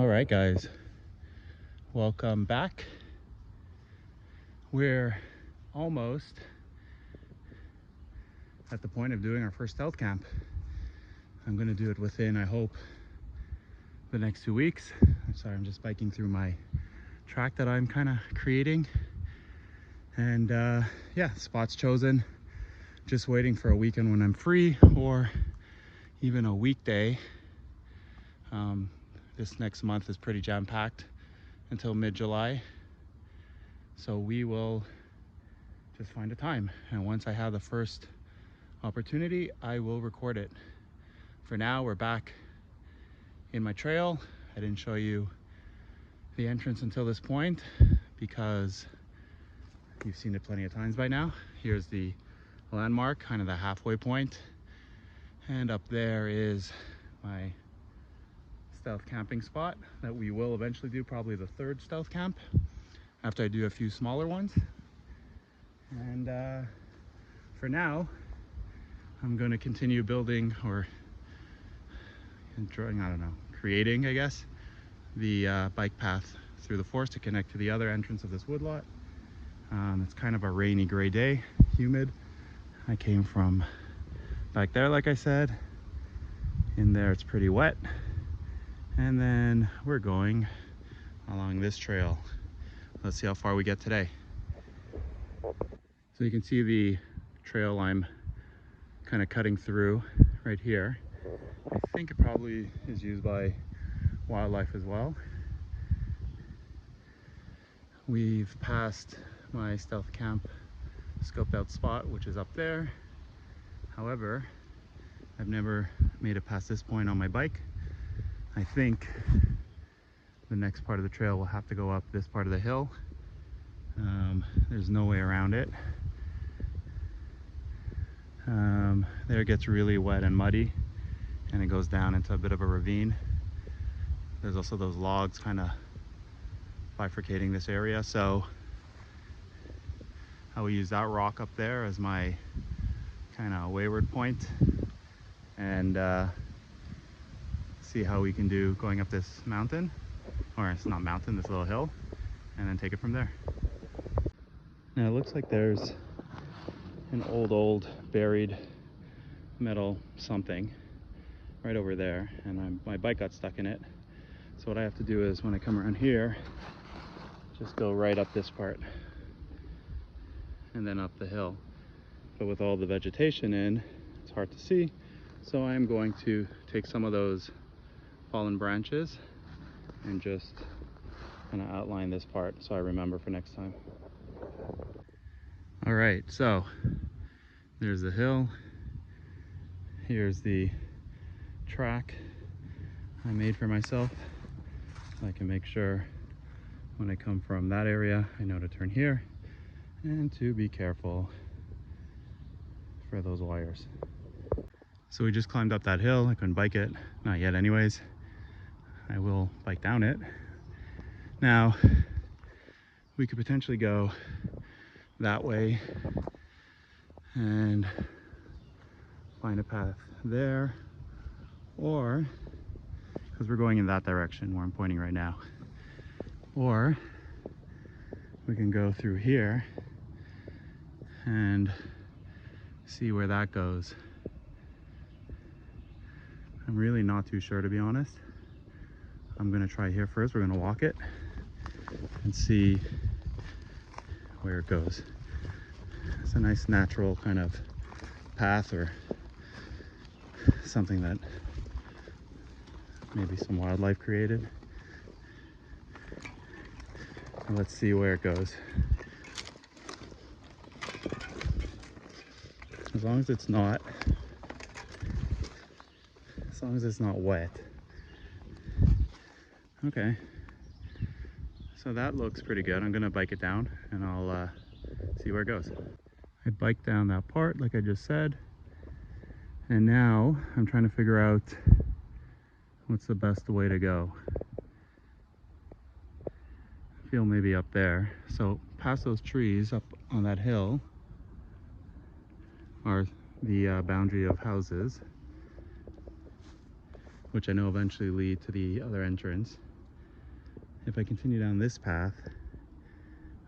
All right, guys, welcome back. We're almost at the point of doing our first stealth camp. I'm gonna do it within, I hope, the next 2 weeks. I'm sorry, I'm just biking through my track that I'm kind of creating. And yeah, spots chosen. Just waiting for a weekend when I'm free, or even a weekday. This next month is pretty jam-packed until mid-July. So we will just find a time. And once I have the first opportunity, I will record it. For now, we're back in my trail. I didn't show you the entrance until this point because you've seen it plenty of times by now. Here's the landmark, kind of the halfway point. And up there is my stealth camping spot that we will eventually do, probably the third stealth camp after I do a few smaller ones. And for now, I'm going to continue building or drawing, I don't know, creating, I guess, the bike path through the forest to connect to the other entrance of this woodlot. It's kind of a rainy, gray day, humid. I came from back there, like I said. In there, it's pretty wet. And then we're going along this trail. Let's see how far we get today. So you can see the trail I'm kind of cutting through right here. I think it probably is used by wildlife as well. We've passed my stealth camp scoped out spot, which is up there. However, I've never made it past this point on my bike. I think the next part of the trail will have to go up this part of the hill. There's no way around it. There it gets really wet and muddy, and it goes down into a bit of a ravine. There's also those logs kind of bifurcating this area, so I will use that rock up there as my kind of wayward point, and see how we can do going up this mountain, or it's not mountain, this little hill, and then take it from there. Now it looks like there's an old buried metal something right over there, and my bike got stuck in it. So what I have to do is, when I come around here, just go right up this part and then up the hill. But with all the vegetation in, it's hard to see. So I'm going to take some of those fallen branches and just kind of outline this part so I remember for next time. All right, so there's the hill. Here's the track I made for myself. I can make sure when I come from that area, I know to turn here and to be careful for those wires. So we just climbed up that hill. I couldn't bike it, not yet anyways. I will bike down it. Now, we could potentially go that way and find a path there, or, because we're going in that direction where I'm pointing right now, or we can go through here and see where that goes. I'm really not too sure, to be honest. I'm gonna try here first. We're gonna walk it and see where it goes. It's a nice natural kind of path, or something that maybe some wildlife created. And let's see where it goes. As long as it's not wet. Okay, so that looks pretty good. I'm gonna bike it down and I'll see where it goes. I biked down that part like I just said, and now I'm trying to figure out what's the best way to go. I feel maybe up there. So past those trees up on that hill are the boundary of houses, which I know eventually lead to the other entrance. if I continue down this path,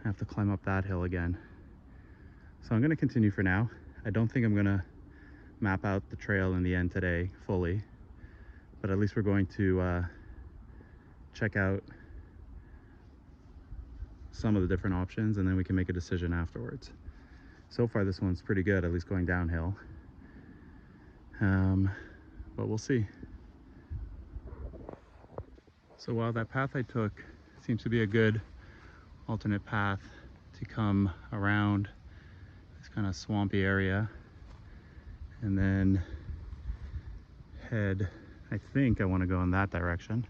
I have to climb up that hill again. So I'm going to continue for now. I don't think I'm going to map out the trail in the end today fully, but at least we're going to check out some of the different options, and then we can make a decision afterwards. So far this one's pretty good, at least going downhill, but we'll see. So while that path I took seems to be a good alternate path to come around this kind of swampy area and then head, I think I want to go in that direction.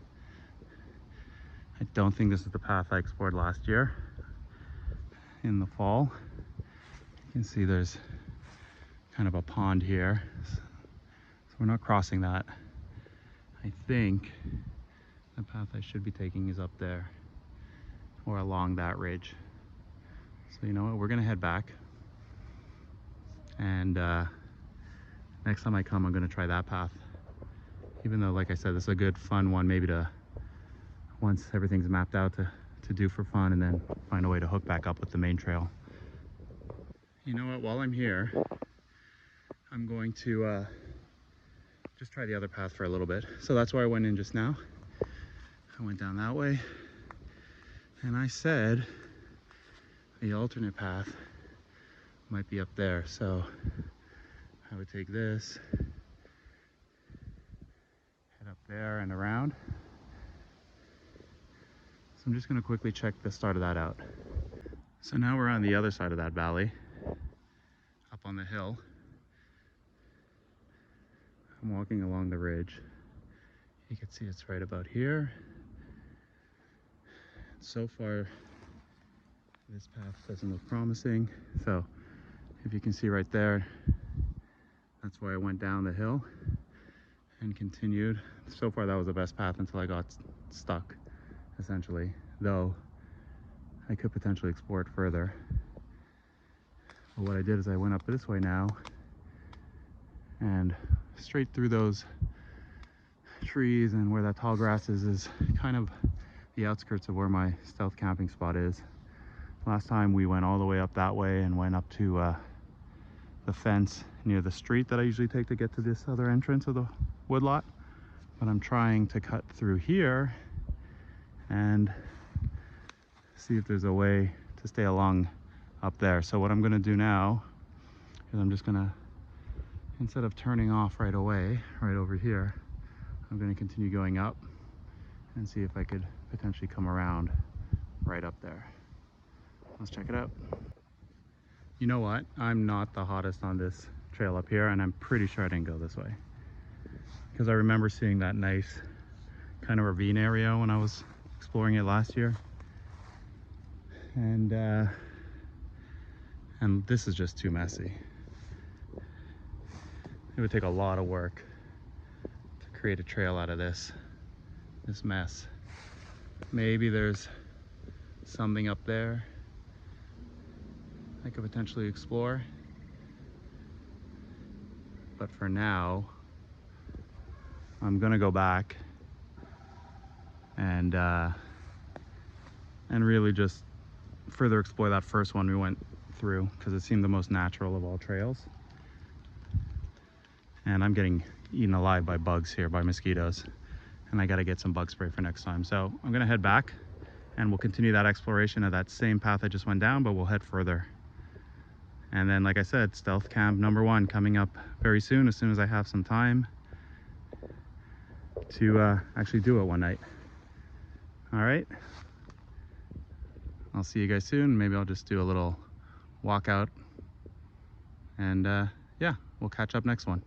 I don't think this is the path I explored last year in the fall. You can see there's kind of a pond here, so we're not crossing that. I think the path I should be taking is up there or along that ridge. So you know what, we're gonna head back, and next time I come I'm gonna try that path, even though, like I said, this is a good fun one maybe to, once everything's mapped out, to do for fun, and then find a way to hook back up with the main trail. You know what, while I'm here I'm going to just try the other path for a little bit. So that's where I went in just now. I went down that way, and I said the alternate path might be up there. So I would take this, head up there and around. So I'm just going to quickly check the start of that out. So now we're on the other side of that valley, up on the hill. I'm walking along the ridge. You can see it's right about here. So far, this path doesn't look promising. So if you can see right there, that's why I went down the hill and continued. So far that was the best path until I got stuck, essentially. Though I could potentially explore it further. But what I did is I went up this way now, and straight through those trees, and where that tall grass is kind of the outskirts of where my stealth camping spot is. Last time we went all the way up that way and went up to the fence near the street that I usually take to get to this other entrance of the woodlot. But I'm trying to cut through here and see if there's a way to stay along up there. So what I'm going to do now is I'm just going to, instead of turning off right away, right over here, I'm going to continue going up and see if I could potentially come around right up there. Let's check it out. You know what? I'm not the hottest on this trail up here, and I'm pretty sure I didn't go this way, because I remember seeing that nice kind of ravine area when I was exploring it last year. And this is just too messy. It would take a lot of work to create a trail out of this mess. Maybe there's something up there I could potentially explore, but for now I'm gonna go back and really just further explore that first one we went through, because it seemed the most natural of all trails. And I'm getting eaten alive by bugs here, by mosquitoes, and I got to get some bug spray for next time. So I'm gonna head back and we'll continue that exploration of that same path I just went down, but we'll head further. And then, like I said, stealth camp number 1 coming up very soon, as soon as I have some time to actually do it one night. All right, I'll see you guys soon. Maybe I'll just do a little walkout, and yeah, we'll catch up next one.